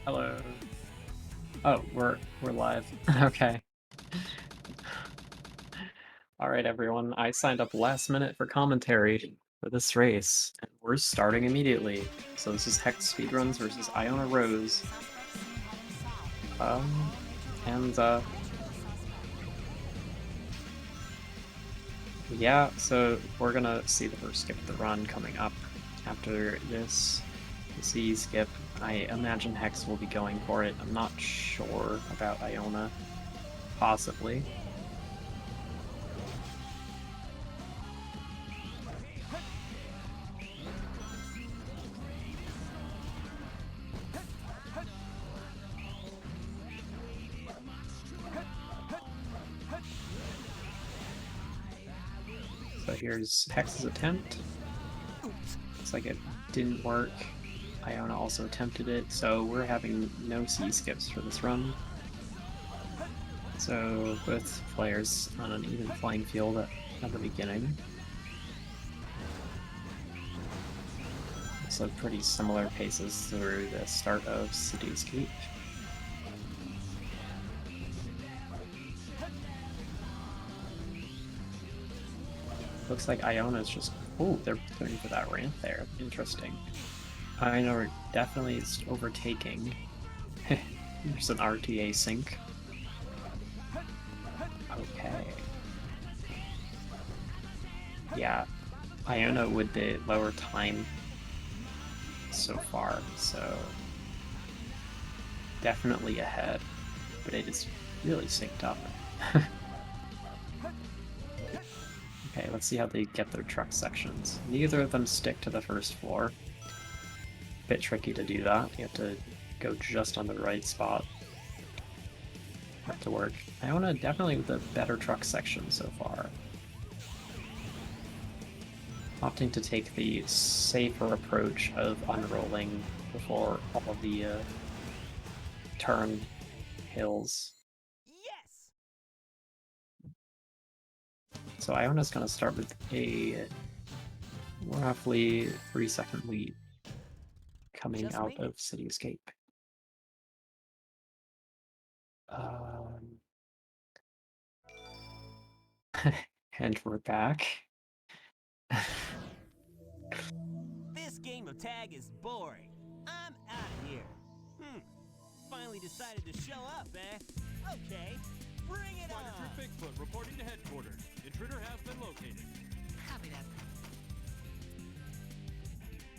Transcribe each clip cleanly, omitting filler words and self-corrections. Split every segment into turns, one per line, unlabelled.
Hello. Oh, we're live. Okay. All right, everyone. I signed up last minute for commentary for this race, and we're starting immediately. So this is Hex Speedruns versus Iona Rose. And yeah, so we're gonna see the first skip of the run coming up after this. The C skip. I imagine Hex will be going for it. I'm not sure about Iona. Possibly. So here's Hex's attempt. Looks like it didn't work. Iona also attempted it, so we're having no C skips for this run. So both players on an even playing field at the beginning. So pretty similar paces through the start of Cityscape. Looks like Iona's just... Oh, they're going for that ramp there. Interesting. Iona definitely is overtaking. There's an RTA sync. Okay. Yeah, Iona with the lower time so far, so definitely ahead, but it is really synced up. Okay, let's see how they get their truck sections. Neither of them stick to the first floor. Bit tricky to do that. You have to go just on the right spot for it to work. Iona definitely with a better truck section so far. Opting to take the safer approach of unrolling before all of the turn hills.
Yes!
So Iona's going to start with a roughly 3-second lead coming
Just
out
made
of Cityscape. And we're back.
This game of tag is boring. I'm out of here. Finally decided to show up, eh? Okay, bring it on!
Monitor Bigfoot reporting to headquarters. Intruder has been located.
Copy that.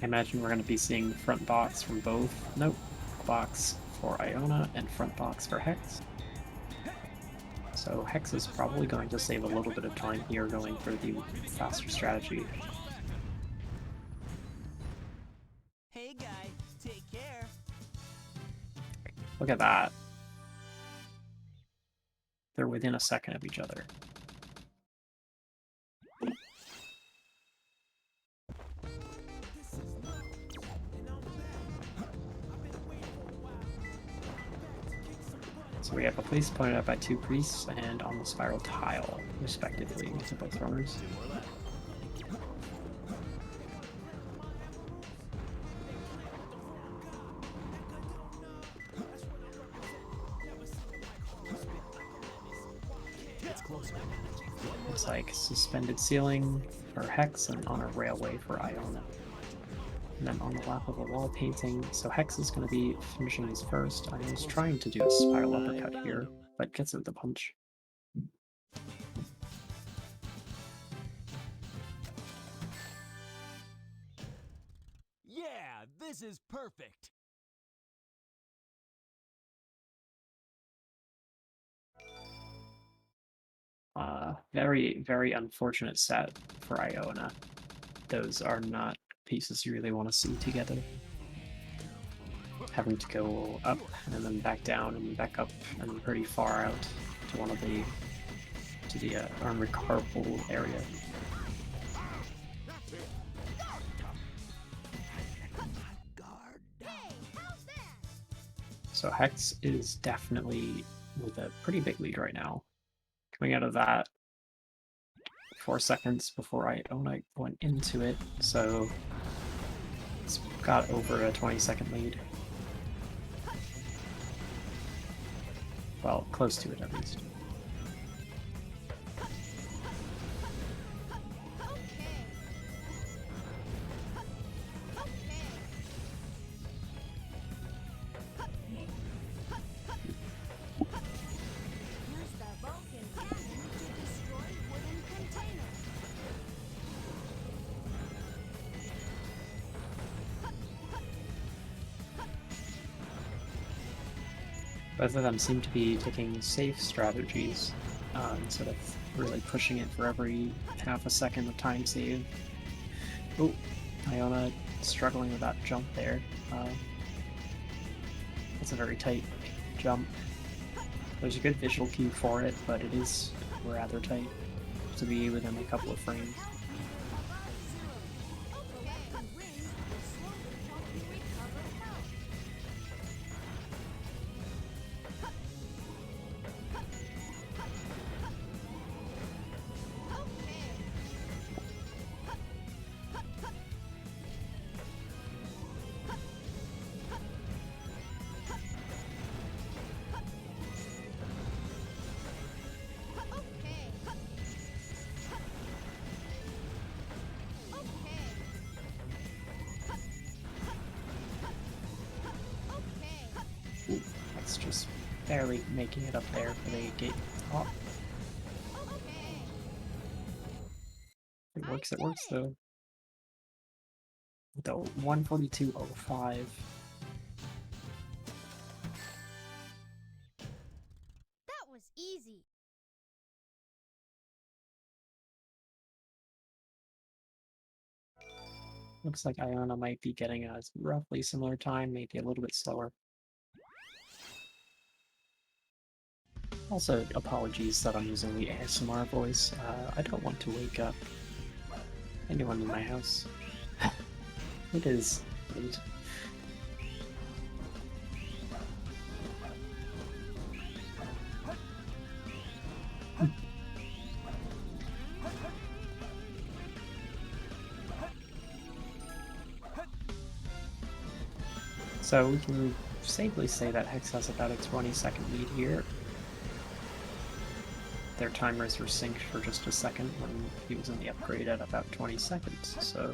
I imagine we're going to be seeing front box from both. Nope. Box for Iona and front box for Hex. So Hex is probably going to save a little bit of time here going for the faster strategy.
Hey guy, take care.
Look at that. They're within a second of each other. So we have a place pointed out by two priests and on the spiral tile, respectively, to both runners. Looks like suspended ceiling for Hex and on a railway for Iona. And then on the lap of a wall painting, so Hex is going to be finishing his first. Iona's trying to do a spiral uppercut here, but gets it with a punch.
Yeah, this is perfect.
Very, very unfortunate set for Iona. Those are not pieces you really want to see together. Having to go up and then back down and back up and pretty far out to one of the armored car pool area. So Hex is definitely with a pretty big lead right now. Coming out of that 4 seconds before Iona went into it, so it's got over a 20-second lead. Well, close to it at least.
Use the Vulcan cannon to destroy wooden containers.
Both of them seem to be taking safe strategies instead of really pushing it for every half a second of time save. Oh, Iona struggling with that jump there. That's a very tight jump. There's a good visual cue for it, but it is rather tight to be within a couple of frames.
Overlapping rings will slowly help you recover health.
Ooh, that's just barely making it up there for the gate top. It works though. With the 142.05.
That was easy.
Looks like Iona might be getting a roughly similar time, maybe a little bit slower. Also, apologies that I'm using the ASMR voice. I don't want to wake up anyone in my house. It is late. So we can safely say that Hex has about a 20-second lead here. Their timers were synced for just a second when he was in the upgrade at about 20 seconds, so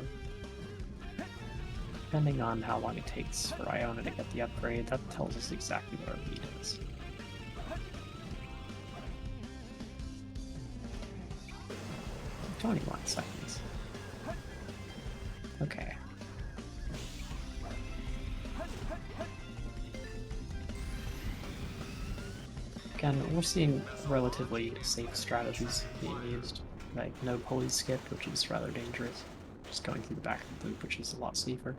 depending on how long it takes for Iona to get the upgrade, that tells us exactly what our lead is. – 21 seconds. Okay. Again, we're seeing relatively safe strategies being used, like no pulley skip, which is rather dangerous, just going through the back of the loop, which is a lot safer.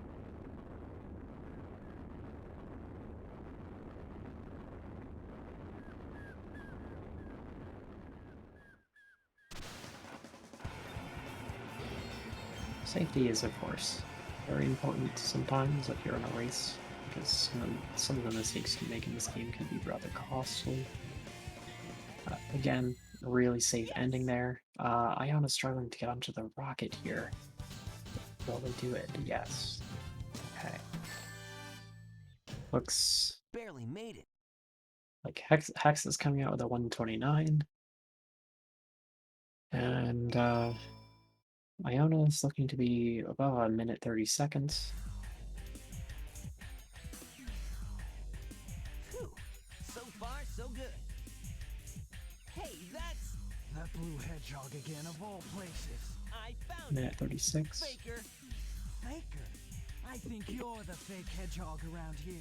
Safety is, of course, very important sometimes if you're in a race, because some of the mistakes you make in this game can be rather costly. Again, really safe ending there. Iona's struggling to get onto the rocket here. Will they do it? Yes. Okay. Looks
Barely made it.
like Hex is coming out with a 129. And Iona is looking to be above a minute 30 seconds.
Phew. So far, so good. Hey, that's...
That blue hedgehog again, of all places.
I found
Minute
it.
36.
Faker.
Faker? I think you're the fake hedgehog around here.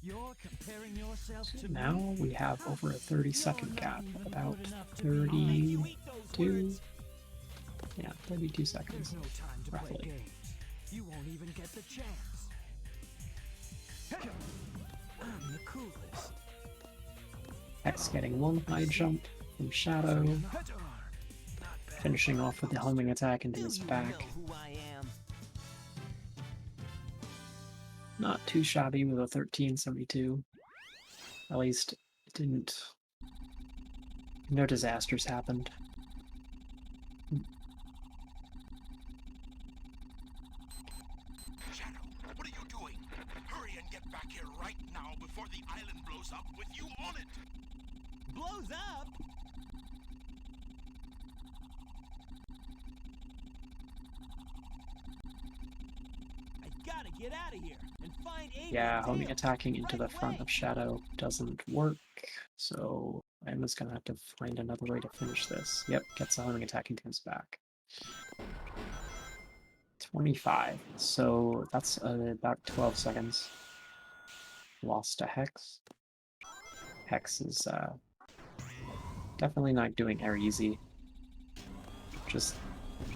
You're comparing yourself to
Now
me?
we have over a 30-second gap,
You're not even
about
good enough to be mine.
32. Yeah, 32 seconds,
There's no time to play
roughly.
games. You won't even get the chance. I'm the coolest.
Hex getting one high jump from Shadow,
Not bad.
finishing off with the homing attack into
Do
his
you
back.
know who I am?
Not too shabby with a 1372. At least it didn't... No disasters happened.
Shadow, what are you doing? Hurry and get back here right now before the island blows up with you on it!
blows up. I gotta get out of here and find Amy
Yeah,
and
homing
Tails
attacking into
right
the front
away.
of Shadow doesn't work, so I'm just gonna have to find another way to finish this. Yep, gets the homing attacking teams back. 25, so that's about 12 seconds. Lost to Hex. Hex is definitely not doing air easy. Just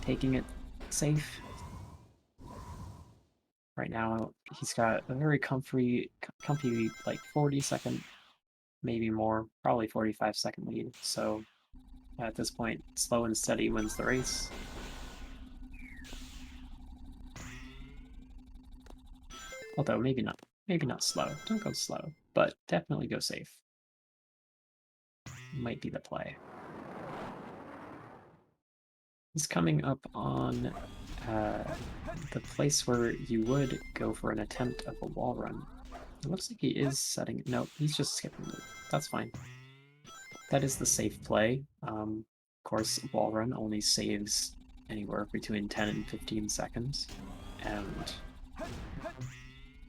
taking it safe. Right now, he's got a very comfy like 40-second, maybe more, probably 45-second lead. So at this point, slow and steady wins the race. Although maybe not slow. Don't go slow, but definitely go safe. Might be the play. He's coming up on the place where you would go for an attempt of a wall run. It looks like he is setting... No, he's just skipping it. That's fine. That is the safe play. Of course, wall run only saves anywhere between 10 and 15 seconds. And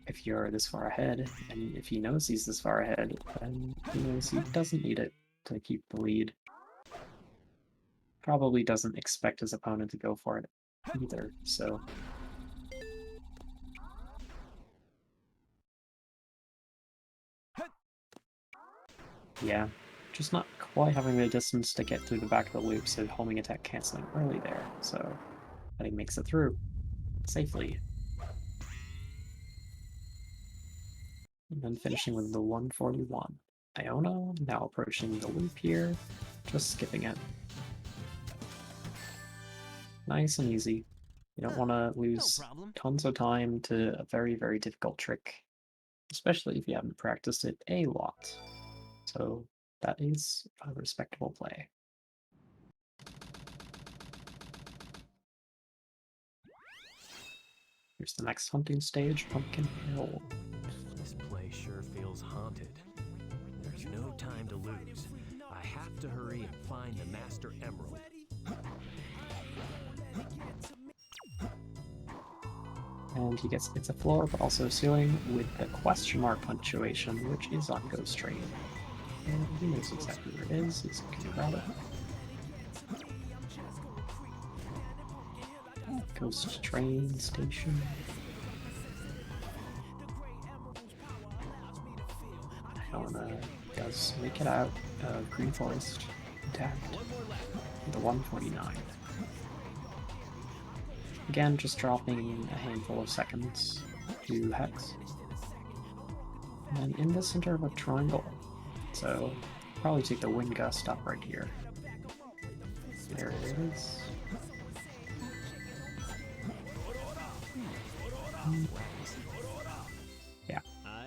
if you're this far ahead, and if he knows he's this far ahead, then he knows he doesn't need it to keep the lead. Probably doesn't expect his opponent to go for it either, so... Yeah, just not quite having the distance to get through the back of the loop, so homing attack canceling early there, so but he makes it through safely. And then finishing with the 141. Iona now approaching the loop here, just skipping it. Nice and easy. You don't want to lose tons of time to a very, very difficult trick, especially if you haven't practiced it a lot. So that is a respectable play. Here's the next hunting stage, Pumpkin Hill.
This place sure feels haunted. There's no time to lose. I have to hurry and find the Master Emerald.
And he gets it's a floor, but also a ceiling with the question mark punctuation, which is on Ghost Train. And he knows exactly where it is, he's looking around it. Ghost Train Station. Helena does make it out of Green Forest intact. The 149. Again, just dropping a handful of seconds to Hex. And in the center of a triangle. So, probably take the wind gust up right here. There it is. Yeah,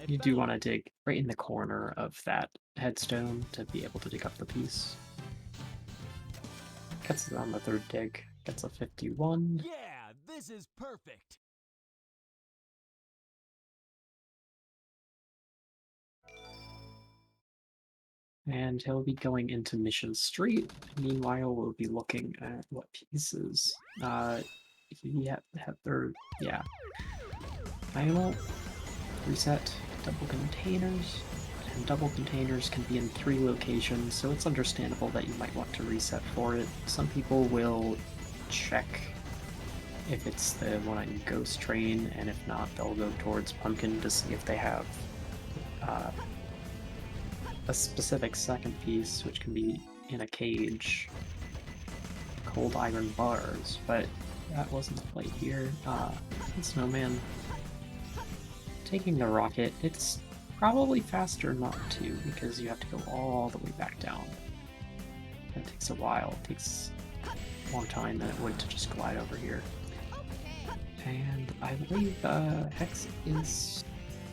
you do want to dig right in the corner of that headstone to be able to dig up the piece. Gets it on the third dig, gets a 51.
Yeah, this is perfect.
And he'll be going into Mission Street. Meanwhile, we'll be looking at what pieces. Yeah. Final reset double containers. And double containers can be in 3 locations, so it's understandable that you might want to reset for it. Some people will check if it's the one on Ghost Train, and if not, they'll go towards Pumpkin to see if they have a specific second piece, which can be in a cage. Cold iron bars, but that wasn't the play here. Snowman. Taking the rocket, it's probably faster not to, because you have to go all the way back down. That takes a while. It takes a long time than it would to just glide over here. And I believe Hex is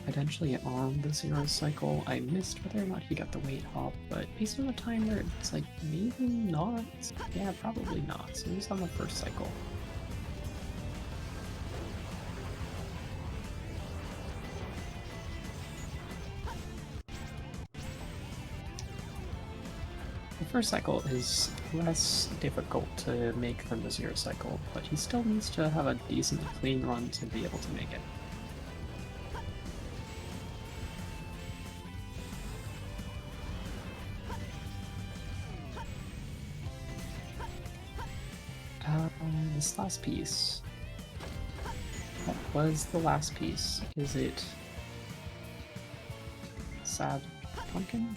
potentially on the 0 cycle. I missed whether or not he got the weight hop, but based on the timer, it's like maybe not. Yeah, probably not. So he's on the 1st cycle. The first cycle is less difficult to make than the zero cycle, but he still needs to have a decent clean run to be able to make it. This last piece. What was the last piece? Is it Sad Pumpkin?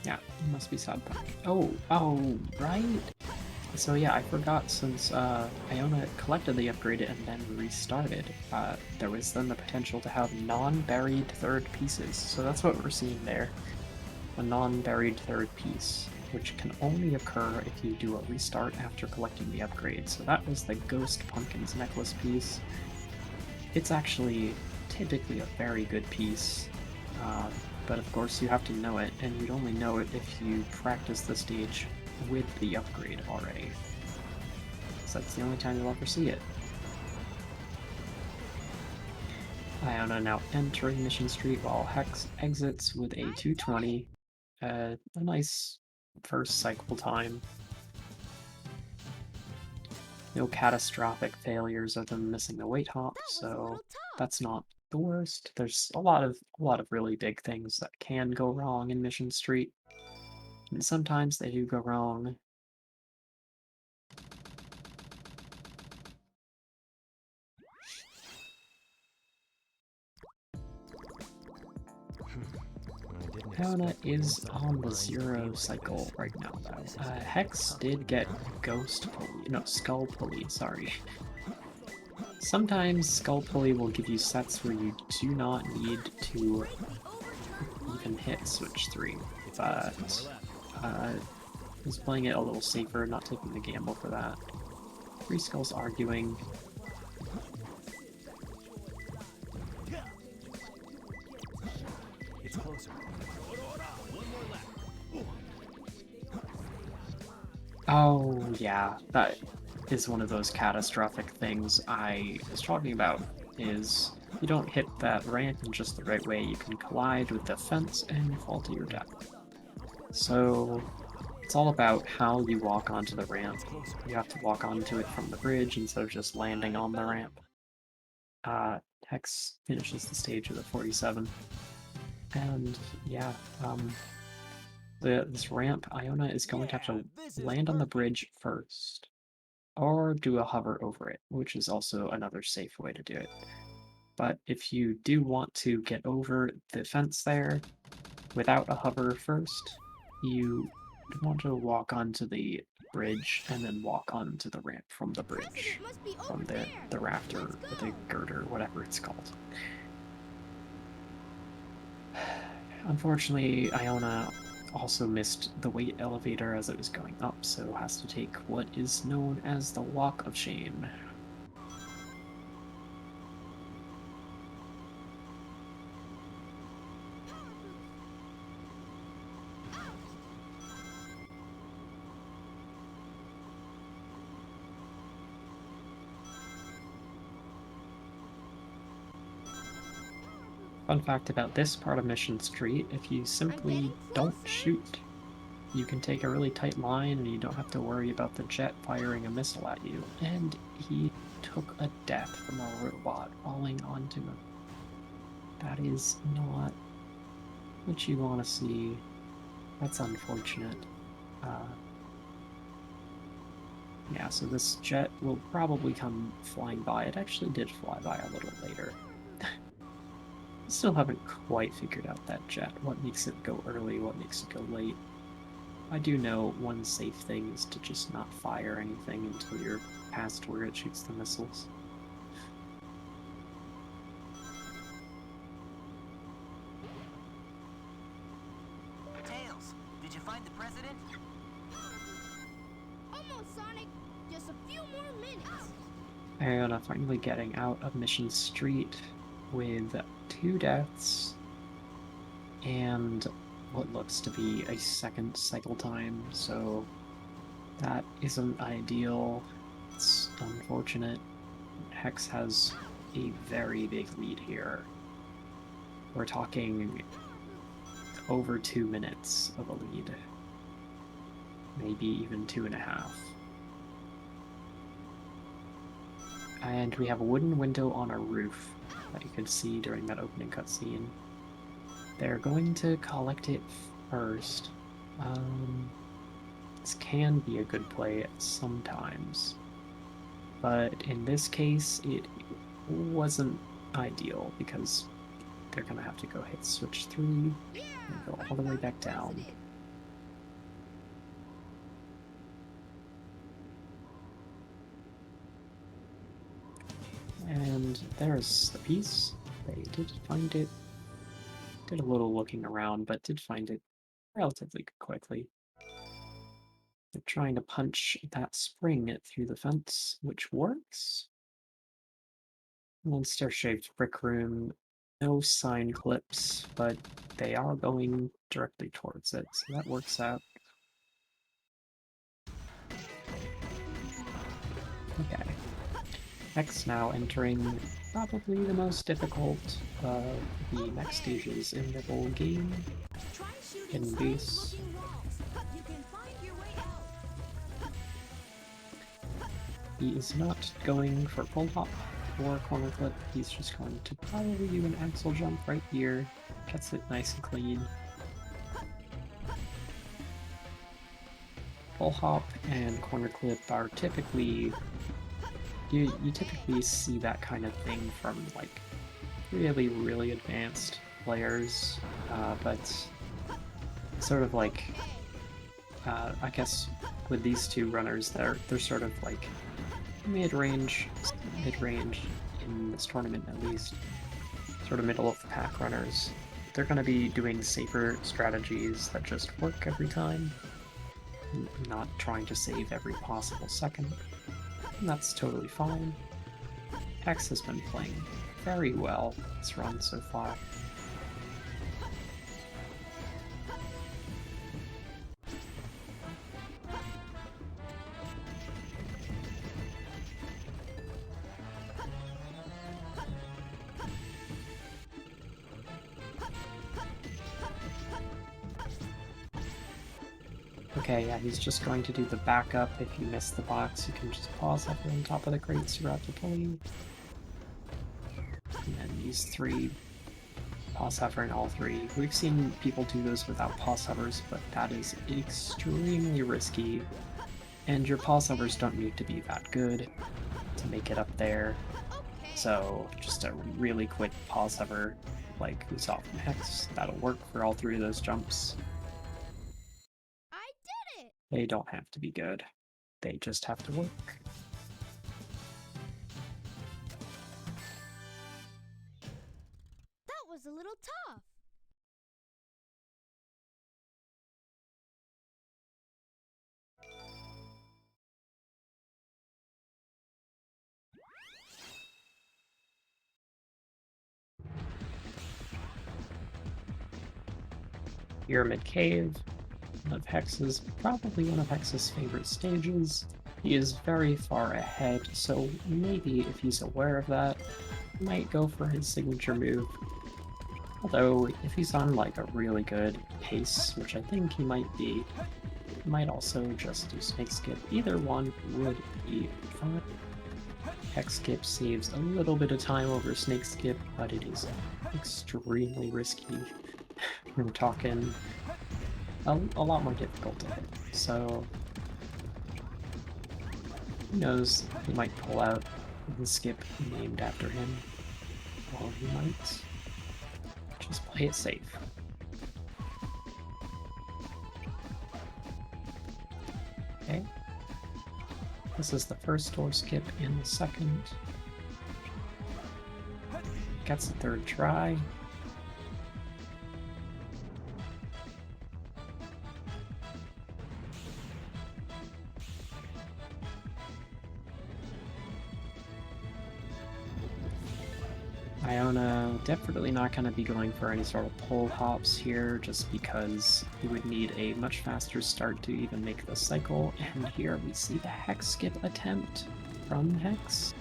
Yeah, it must be Sad Pumpkin. Oh, right! So yeah, I forgot, since Iona collected the upgrade and then restarted, there was then the potential to have non-buried third pieces. So that's what we're seeing there. A non-buried third piece, which can only occur if you do a restart after collecting the upgrade. So that was the Ghost Pumpkin's necklace piece. It's actually typically a very good piece, but of course you have to know it, and you'd only know it if you practice the stage with the upgrade already. So that's the only time you'll ever see it. Iona now entering Mission Street while Hex exits with a 220. A nice first cycle time. No catastrophic failures of them missing the weight hop,
That was a
so
little tough.
that's not the worst. There's a lot of really big things that can go wrong in Mission Street, and sometimes they do go wrong. Iona is on the zero cycle right now, though. Hex did get Ghost Pulley, no, Skull Pulley, sorry. Sometimes Skull Pulley will give you sets where you do not need to even hit Switch 3, but was playing it a little safer, not taking the gamble for that. Three Skulls arguing.
It's closer.
Oh, yeah, that is one of those catastrophic things I was talking about, is you don't hit that ramp in just the right way, you can collide with the fence and fall to your death. So it's all about how you walk onto the ramp. You have to walk onto it from the bridge instead of just landing on the ramp. Hex finishes the stage with a 47. And yeah, this ramp, Iona is going to have to land on the bridge first, or do a hover over it, which is also another safe way to do it. But if you do want to get over the fence there without a hover first, you want to walk onto the bridge and then walk onto the ramp from the bridge,
Must be
from
over
the
there.
rafter,
Let's
or the
go.
girder, whatever it's called. Unfortunately, Iona also missed the weight elevator as it was going up, so has to take what is known as the Walk of Shame. Fun fact about this part of Mission Street, if you simply don't shoot, you can take a really tight line and you don't have to worry about the jet firing a missile at you. And he took a death from a robot falling onto him. That is not what you want to see. That's unfortunate. Yeah, so this jet will probably come flying by. It actually did fly by a little later. Still haven't quite figured out that jet. What makes it go early, what makes it go late. I do know one safe thing is to just not fire anything until you're past where it shoots the missiles.
Tails, did you find the president?
Almost, Sonic. Just a few more minutes.
Iona finally getting out of Mission Street with 2 deaths and what looks to be a second cycle time, so that isn't ideal. It's unfortunate. Hex has a very big lead here. We're talking over 2 minutes of a lead. Maybe even 2.5. And we have a wooden window on our roof that you could see during that opening cutscene. They're going to collect it first. This can be a good play sometimes, but in this case it wasn't ideal because they're gonna have to go hit switch 3 and go all the way back down. And there's the piece. They did find it. Did a little looking around, but did find it relatively quickly. They're trying to punch that spring through the fence, which works. One stair-shaped brick room, no sign clips, but they are going directly towards it, so that works out. Okay. X now entering probably the most difficult of the next stages in the whole game.
Try shooting
In base.
looking walls. You can find your way out.
He is not going for pull hop or corner clip, he's just going to probably do an axle jump right here, gets it nice and clean. Pull hop and corner clip are typically, you typically see that kind of thing from like really, really advanced players, but sort of like, I guess with these two runners, they're sort of like mid-range in this tournament at least, sort of middle of the pack runners. They're going to be doing safer strategies that just work every time, not trying to save every possible second, and that's totally fine. Hex has been playing very well this run so far. Okay, yeah, he's just going to do the backup. If you miss the box, you can just pause up on top of the crates throughout the pulley. And then use 3 pause hover in all 3. We've seen people do those without pause hovers, but that is extremely risky. And your pause hovers don't need to be that good to make it up there. So just a really quick pause hover, like we saw from Hex, that'll work for all 3 of those jumps. They don't have to be good. They just have to work.
That was a little tough.
Pyramid Cave, probably one of Hex's favorite stages. He is very far ahead, so maybe if he's aware of that, he might go for his signature move. Although, if he's on like a really good pace, which I think he might be, he might also just do Snake Skip. Either one would be fine. Hex Skip saves a little bit of time over Snake Skip, but it is extremely risky. We're talking a lot more difficult to hit, so who knows, he might pull out the skip named after him, or he might just play it safe. Okay, this is the first door skip in the second, gets the third try. Iona definitely not going to be going for any sort of pull hops here, just because he would need a much faster start to even make the cycle, and here we see the Hex Skip attempt from Hex.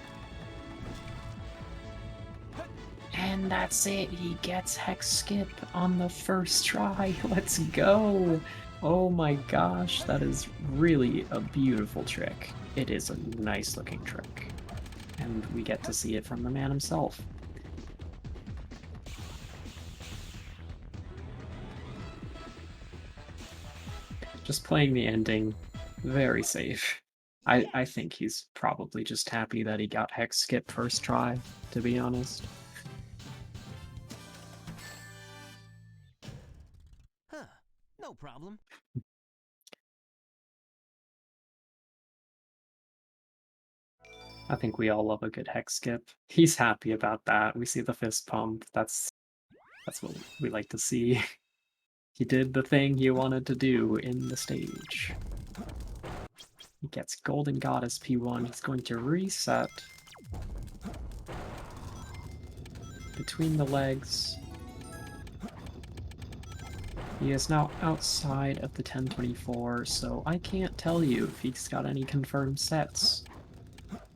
And that's it. He gets Hex Skip on the first try. Let's go. Oh my gosh, that is really a beautiful trick. It is a nice looking trick. And we get to see it from the man himself. Just playing the ending, very safe. I think he's probably just happy that he got Hex Skip first try, to be honest.
Huh. No problem.
I think we all love a good Hex Skip. He's happy about that. We see the fist pump. That's what we like to see. He did the thing he wanted to do in the stage. He gets Golden Goddess P1. He's going to reset between the legs. He is now outside of the 1024, so I can't tell you if he's got any confirmed sets.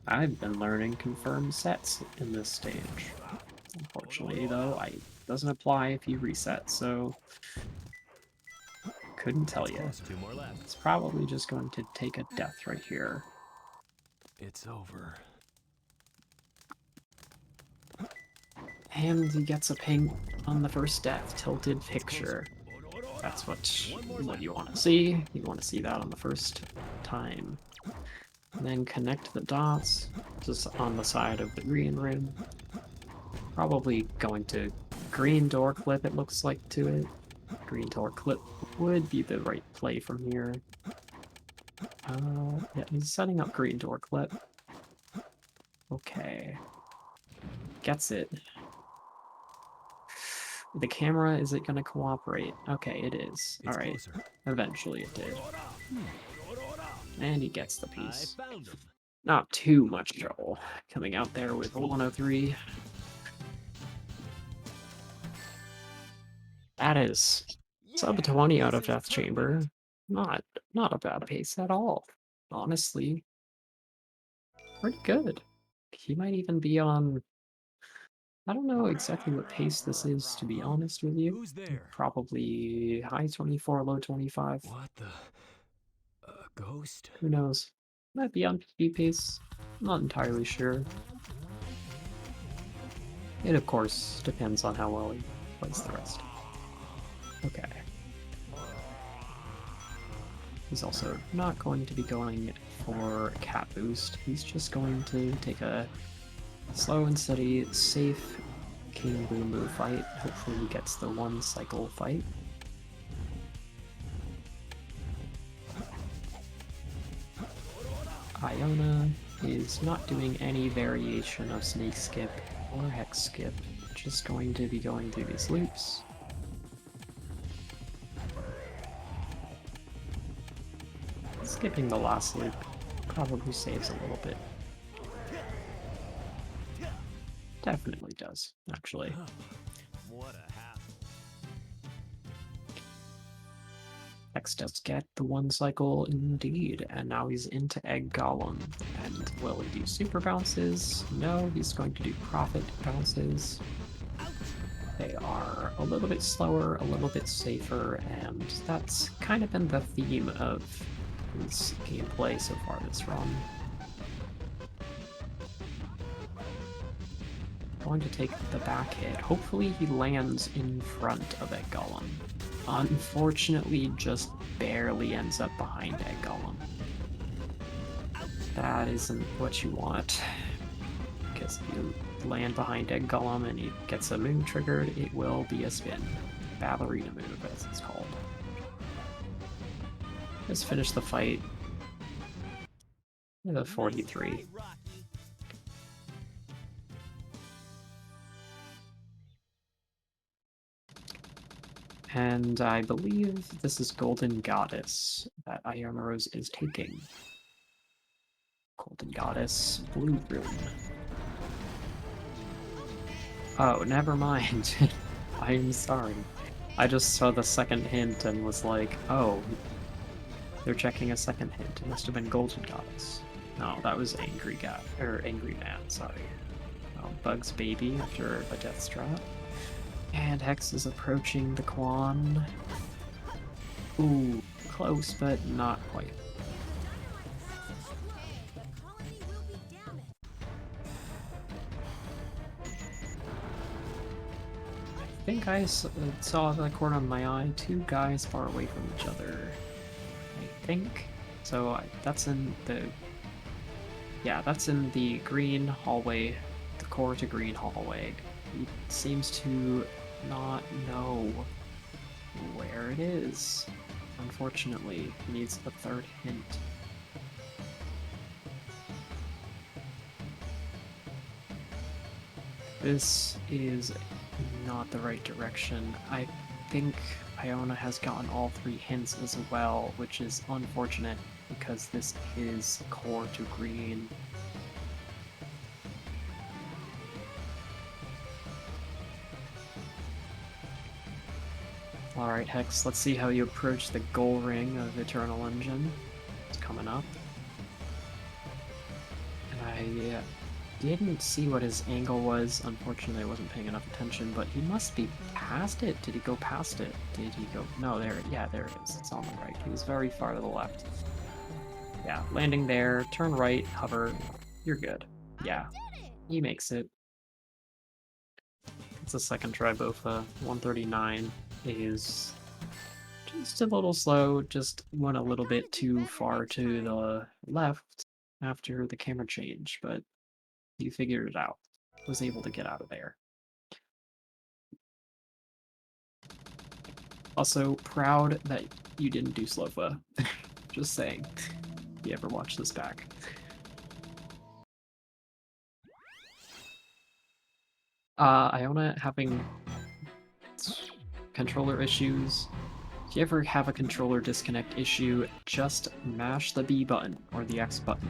I've been learning confirmed sets in this stage. Unfortunately, though, it doesn't apply if you reset, so couldn't tell you.
2 more left.
It's probably just going to take a death right here.
It's over.
And he gets a ping on the first death, tilted picture. That's what you want to see. You want to see that on the first time. And then connect the dots just on the side of the green rim. Probably going to green door clip, it looks like, to it. Green door clip would be the right play from here. Yeah, he's setting up green door clip. Okay. Gets it. The camera, is it going to cooperate? Okay, it is.
It's
Alright.
closer.
Eventually it did. And he gets the piece.
I found him.
Not too much trouble. Coming out there with 103. That is sub 20 out of Death Chamber. Not a bad pace at all. Honestly. Pretty good. He might even be on... I don't know exactly what pace this is, to be honest with you.
Who's there?
Probably high 24, low 25.
What the? Ghost?
Who knows? Might be on PB pace. Not entirely sure. It, of course, depends on how well he plays the rest. Okay. He's also not going to be going for a cat boost. He's just going to take a slow and steady, safe King Boom Boo fight. Hopefully he gets the one cycle fight. Iona is not doing any variation of Snake Skip or Hex Skip, just going to be going through these loops. Skipping the last loop probably saves a little bit. Definitely does, actually.
What a hassle.
Hex does get the one cycle indeed, and now he's into Egg Golem. And will he do super bounces? No, he's going to do profit bounces. They are a little bit slower, a little bit safer, and that's kind of been the theme of his gameplay so far this run. Going to take the back hit. Hopefully he lands in front of Egg Golem. Unfortunately, just barely ends up behind Egg Golem. That isn't what you want. Because if you land behind Egg Golem and he gets a move triggered, it will be a spin. Ballerina move, as it's called. Let's finish the fight with a 43.
Nice try, Rocky.
And I believe this is Golden Goddess that Iona Rose is taking. Golden Goddess, blue rune. Oh, never mind. I'm sorry. I just saw the second hint and was like, oh, they're checking a second hint. It must have been Golden Goddess. No, that was Angry God, or Angry Man, sorry. Bug's baby after a death strat. And Hex is approaching the Quan. Ooh, close, but not quite.
The colony will be damaged.
I think I saw the corner of my eye. Two guys far away from each other. I think. So that's in the... Yeah, that's in the green hallway. The core to green hallway. He seems to not know where it is. Unfortunately, he needs a third hint. This is not the right direction. I think Iona has gotten all 3 hints as well, which is unfortunate because this is core to green. Alright, Hex, let's see how you approach the goal ring of Eternal Engine. It's coming up. And I didn't see what his angle was. Unfortunately, I wasn't paying enough attention, but he must be past it. Did he go past it? Did he go... No, there it is. It's on the right. He was very far to the left. Yeah, landing there, turn right, hover. You're good. Yeah, he makes it. It's a second try, Bofa. 139 is just a little slow, just went a little bit too far to the left after the camera change, but you figured it out. Was able to get out of there. Also, proud that you didn't do Slofa. Just saying. If you ever watch this back. Iona having controller issues. If you ever have a controller disconnect issue, just mash the B button or the X button.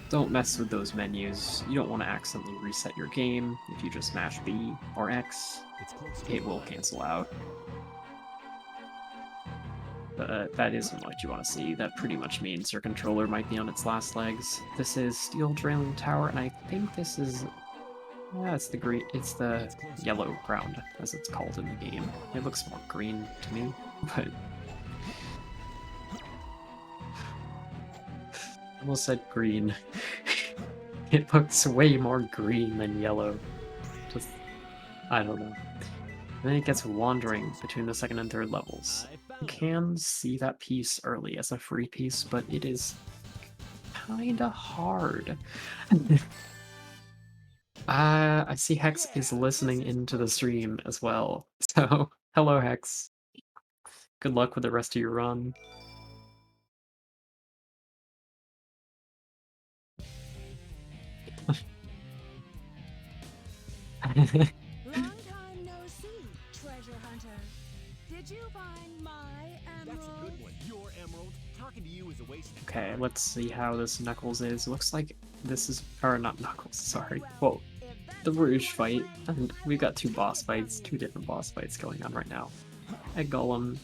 Don't mess with those menus. You don't want to accidentally reset your game. If you just mash B or X, it will cancel out. But that isn't what you want to see. That pretty much means your controller might be on its last legs. This is Steel Drailing Tower, and I think this is... Yeah, it's the green. It's the yellow ground, as it's called in the game. It looks more green to me, but... I almost said green. It looks way more green than yellow. Just... I don't know. And then it gets wandering between the second and third levels. You can see that piece early as a free piece, but it is kinda hard. I see Hex is listening into the stream as well. So, hello Hex. Good luck with the rest of your run.
Long time no see, treasure hunter. Did you find my emerald?
That's a good one. Your emerald. Talking to you is a waste of
Okay,
time.
let's see how this Knuckles is. Looks like this is... Or not Knuckles, sorry. Well, the Rouge fight. And we've got 2 boss fights, 2 different boss fights going on right now. Egg Golem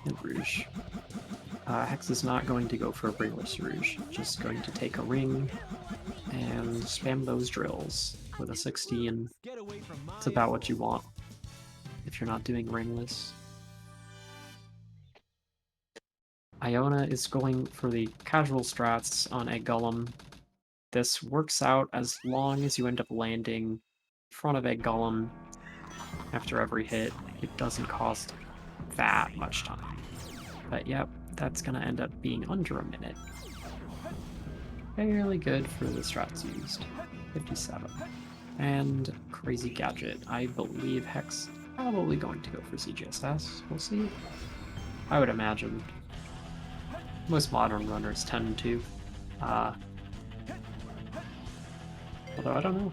and Rouge. Hex is not going to go for a Brainless Rouge, just going to take a ring and spam those drills with a 16.
Get away from my
It's about what you want if you're not doing ringless. Iona is going for the casual strats on Egg Golem. This works out as long as you end up landing in front of Egg Golem after every hit. It doesn't cost that much time. But yep, that's gonna end up being under a minute. Fairly good for the strats used. 57. And Crazy Gadget. I believe Hex probably going to go for CGSS. We'll see. I would imagine. Most modern runners tend to. Although I don't know.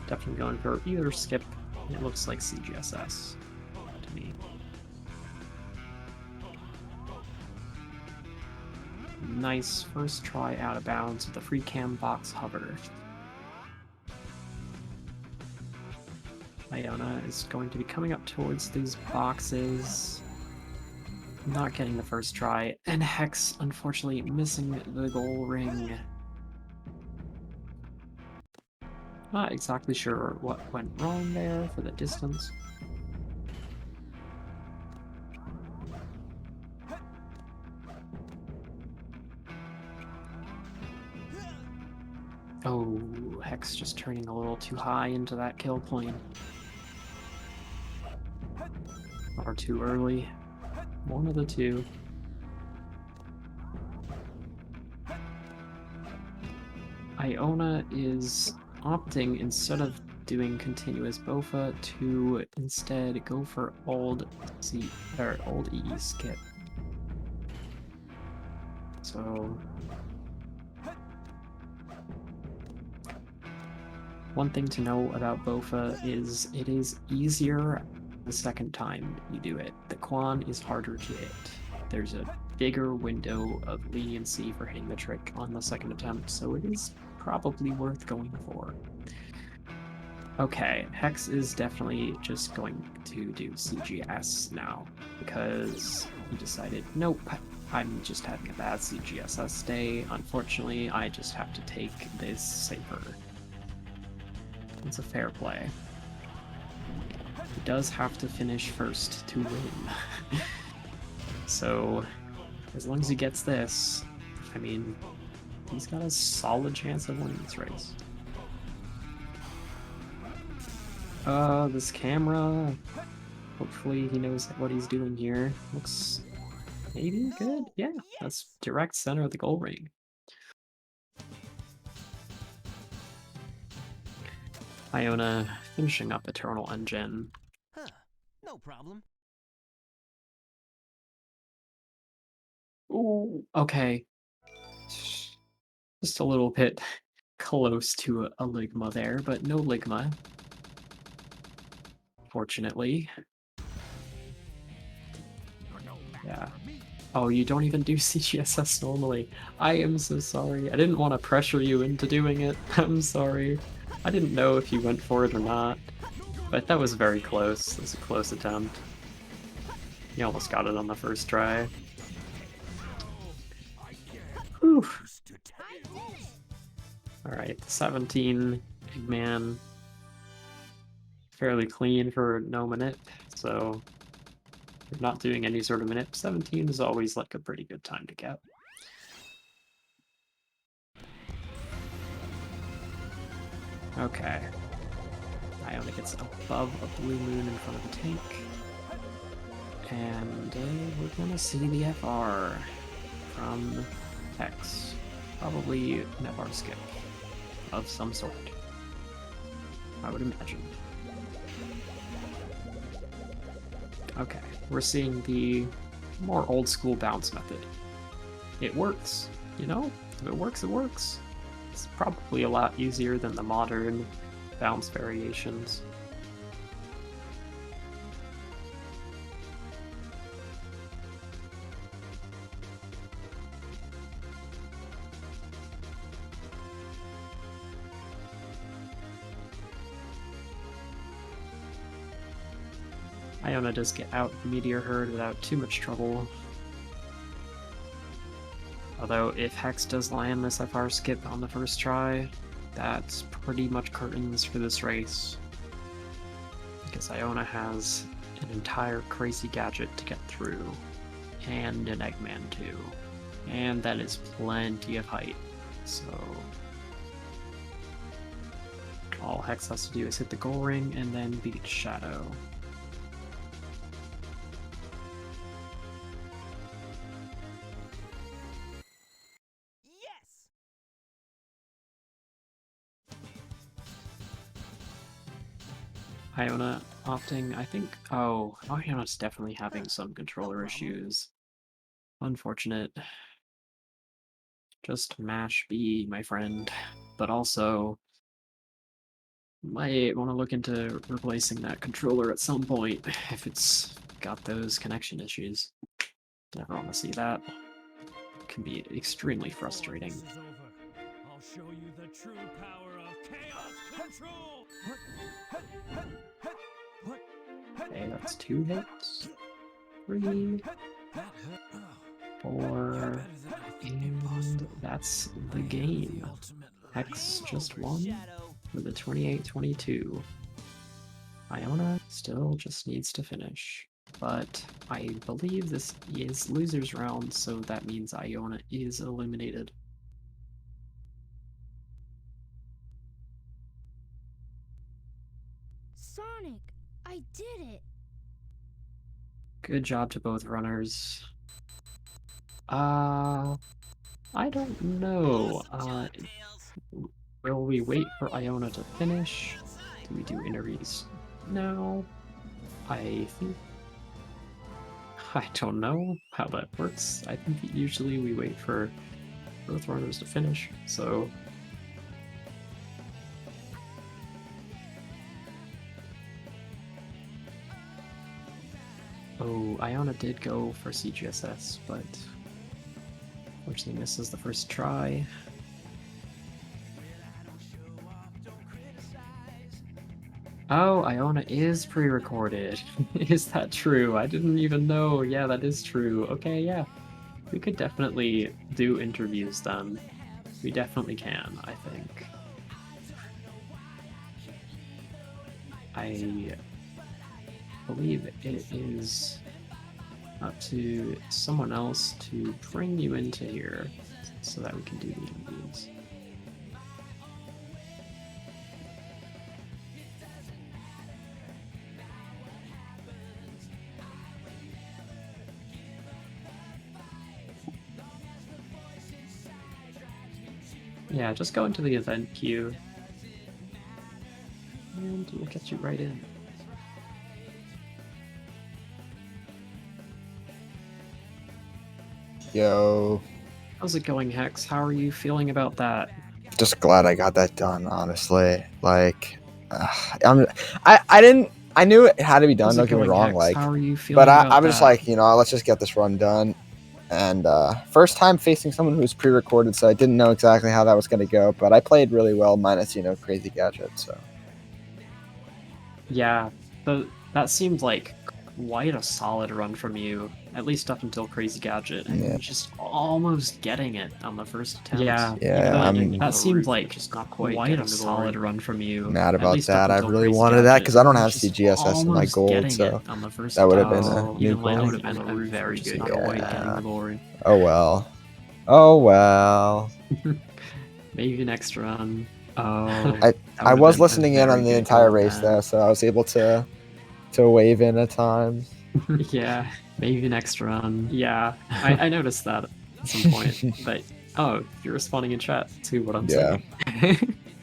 Definitely going for either skip. It looks like CGSS to me. Nice first try out of bounds with the free cam box hover. Iona is going to be coming up towards these boxes. Not getting the first try, and Hex unfortunately missing the goal ring. Not exactly sure what went wrong there for the distance. Oh, Hex just turning a little too high into that kill point. Or too early. One of the two. Iona is opting, instead of doing continuous Bofa, to instead go for old Z or old E skip. So one thing to know about Bofa is it is easier the second time you do it. The Quan is harder to hit. There's a bigger window of leniency for hitting the trick on the second attempt, so it is probably worth going for. Okay, Hex is definitely just going to do CGS now, because he decided, nope, I'm just having a bad CGSS day. Unfortunately, I just have to take this safer. It's a fair play. He does have to finish first to win. So, as long as he gets this, I mean, he's got a solid chance of winning this race. This camera, hopefully he knows what he's doing here. Looks maybe good? Yeah, that's direct center of the goal ring. Iona finishing up Eternal Engine.
Huh. No problem.
Ooh, okay. Just a little bit close to a Ligma there, but no Ligma. Fortunately. Yeah. Oh, you don't even do CGSS normally. I am so sorry. I didn't want to pressure you into doing it. I'm sorry. I didn't know if you went for it or not. But that was very close. It was a close attempt. You almost got it on the first try. Whew. Alright, 17 Eggman. Fairly clean for no minute, so if you're not doing any sort of minute, 17 is always like a pretty good time to get. Okay. Iona gets above a blue moon in front of the tank. And we're gonna see the FR from X. Probably an FR skip of some sort, I would imagine. Okay, we're seeing the more old school bounce method. It works, you know? If it works, it works. It's probably a lot easier than the modern bounce variations. Iona does get out the Meteor Herd without too much trouble. Although if Hex does land this FR skip on the first try, that's pretty much curtains for this race. Because Iona has an entire crazy gadget to get through, and an Eggman too. And that is plenty of height, so all Hex has to do is hit the goal ring and then beat Shadow.
Yes!
Iona opting, I think, oh, Iona's definitely having some controller issues. Unfortunate. Just mash B, my friend. But also, might want to look into replacing that controller at some point if it's got those connection issues. Never want to see that. Can be extremely frustrating.
This is over. I'll show you the true power of chaos control.
Okay, that's 2 hits. 3, 4, and that's the game. Hex just won.
Shadow.
for the 28-22. Iona still just needs to finish, but I believe this is loser's round, so that means Iona is eliminated.
Sonic, I did it.
Good job to both runners. I don't know.
Awesome job, Tails.
Will we wait for Iona to finish? Do we do interviews now? I think... I don't know how that works. I think usually we wait for both runners to finish, so... Oh, Iona did go for CGSS, but unfortunately misses the first try. Oh, Iona is pre-recorded. Is that true? I didn't even know. Yeah, that is true. Okay, yeah. We could definitely do interviews then. We definitely can, I think. I believe it is up to someone else to bring you into here so that we can do the interviews. Yeah, just go into the event queue and we'll get you right in.
Yo,
How's it going, Hex? How are you feeling about that?
just glad I got that done. Honestly, like, I knew it had to be done.
How's
Don't
it
get me
going,
wrong.
Hex?
Like,
How are you feeling
but
about
I'm just
that?
like, let's just get this run done. And first time facing someone who's pre-recorded, so I didn't know exactly how that was going to go. But I played really well, minus crazy gadgets. So
Yeah, that seemed like quite a solid run from you, at least up until Crazy Gadget, and
Yeah.
just almost getting it on the first attempt.
Yeah,
that seemed like just not quite a solid run from you.
mad
at
about
least up
that. I
until
really
Crazy
wanted that
Gadget.
because I don't have
Just
CGSS in my
almost
gold,
getting
so
it on the first
that would have been
attempt.
a new
Even
goal.
landing on the roof very good.
Yeah.
Glory.
Oh well. Oh well.
Maybe next run. Oh,
I was listening in on the entire race though, so I was able to wave in at times.
Yeah, maybe next run. Yeah, I noticed that at some point. But you're responding in chat to what I'm saying.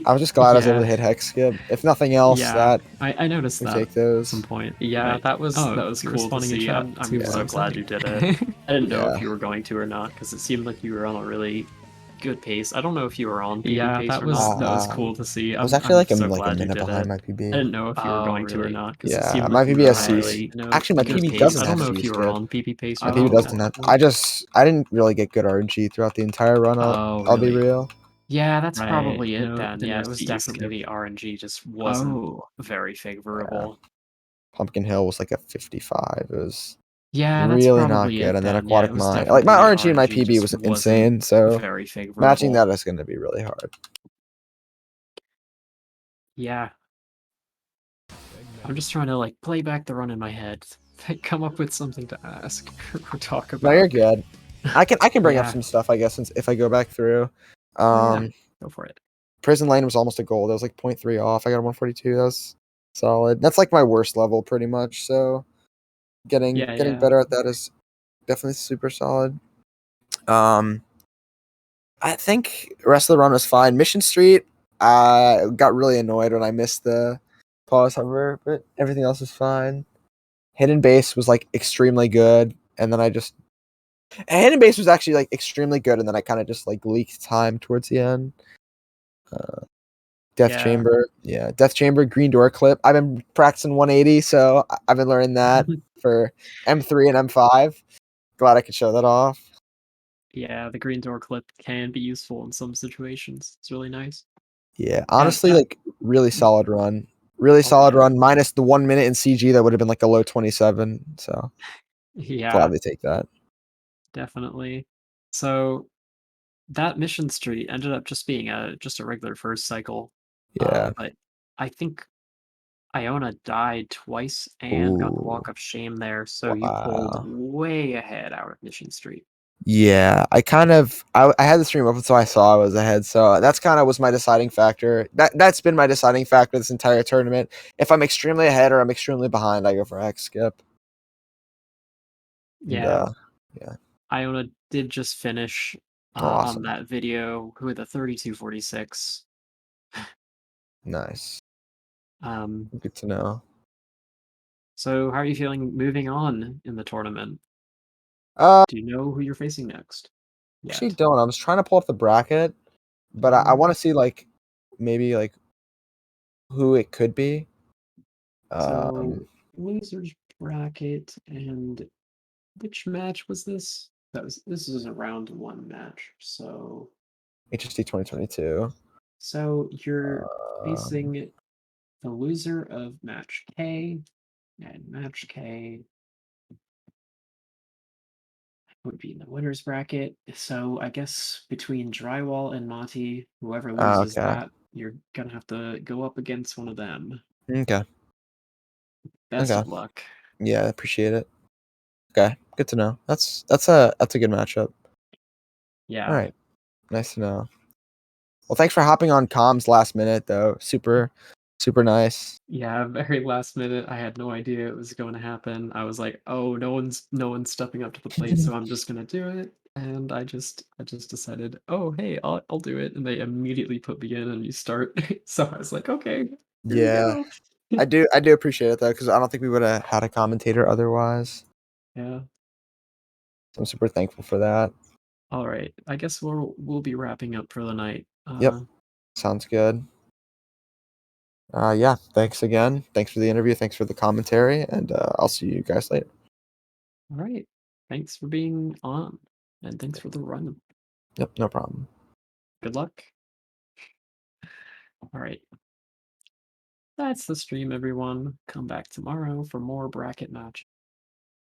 I was just glad I was able
Yeah.
to hit hex skip. If nothing else,
Yeah,
that
I noticed
we
that
take
at
those.
some point. Yeah,
Right.
that was cool to see. I'm so glad you did it. I didn't know
Yeah.
if you were going to or not because it seemed like you were on a really good pace. I don't know if you were on PB pace
that
or
was
not.
that was cool to see.
I was actually like,
so
I'm like a
glad you
minute
did
behind
it.
my
I
PB.
didn't know if you were going to or not because it
Yeah,
seemed
my
like you
PB
were
has
on a
C.
really
Actually, my
good
PB
pace.
doesn't
I don't
have
know if
C
you were
skip.
on PB pace or
My
not.
PB doesn't have. I didn't really get good RNG throughout the entire run. I'll be real.
Yeah, that's
Right,
probably it
no-
then.
the
Yeah,
no
it was
C
definitely
skip.
the RNG just wasn't very favorable.
Pumpkin Hill was like a 55. It was
Yeah, that's
really not
probably
good.
it
And then
then. Yeah,
Aquatic
it was
Mine,
definitely
like my
the
RNG and my
RNG
PB was
just
insane.
wasn't
So
very favorable.
matching that is going to be really hard.
Yeah. I'm just trying to like play back the run in my head, come up with something to ask or talk about.
No, you're good. I can bring up
Yeah.
some stuff, I guess, since if I go back through.
Yeah, go for it.
Prison Lane was almost a goal. That was like 0.3 off. I got a 142. That was solid. That's like my worst level pretty much. So getting better at that is definitely super solid. I think the rest of the run was fine. Mission Street, I got really annoyed when I missed the pause hover, but everything else was fine. Hidden Base was like extremely good, and then Hidden Base was actually like extremely good, and then I kind of just like leaked time towards the end. Death Chamber, Death Chamber, Green Door clip. I've been practicing 180, so I've been learning that for M3 and M5. Glad I could show that off.
Yeah, the green door clip can be useful in some situations. It's really nice.
Yeah, honestly, like really solid run. Really solid run, minus the 1 minute in CG that would have been like a low 27. So glad they take that.
Definitely. So that mission street ended up just being just a regular first cycle.
Yeah.
But I think Iona died twice and got the
Ooh.
Walk of Shame there, so you pulled
Wow.
way ahead out of Mission Street.
Yeah, I had the stream up until I saw I was ahead, so that's kind of was my deciding factor. That's been my deciding factor this entire tournament. If I'm extremely ahead or I'm extremely behind, I go for hex skip. And
Yeah,
yeah,
Iona did just finish
oh,
on
awesome,
that video with a 32:46.
nice,
Um,
good to know.
so how are you feeling moving on in the tournament?
Uh,
Do you know who you're facing next?
actually,
Yet.
don't. I was trying to pull up the bracket, but I
Mhm.
want to see like maybe like who it could be.
So losers bracket, and which match was this? This is a round one match.
HST 2022.
So you're
Um,
facing the loser of match K, and match K would be in the winners bracket. So I guess between Drywall and Mati, whoever loses
okay,
that, you're gonna have to go up against one of them.
okay,
Best
okay.
of luck.
Yeah, I appreciate it. Okay, good to know. That's a good matchup. All
Yeah.
right, nice to know. Well, thanks for hopping on comms last minute though. Super nice.
Yeah, very last minute. I had no idea it was going to happen. I was like, "Oh, no one's stepping up to the plate, so I'm just gonna do it." And I just decided, "Oh, hey, I'll do it." And they immediately put me in and you start. So I was like, "Okay, here we
Yeah,
go."
I do appreciate it though, because I don't think we would have had a commentator otherwise.
Yeah.
So I'm super thankful for that.
All right. I guess we'll be wrapping up for the night.
Yep, sounds good. Yeah, thanks again. Thanks for the interview. Thanks for the commentary, and I'll see you guys later.
All right. Thanks for being on, and thanks for the run.
Yep, no problem.
Good luck. All right. That's the stream, everyone. Come back tomorrow for more bracket match.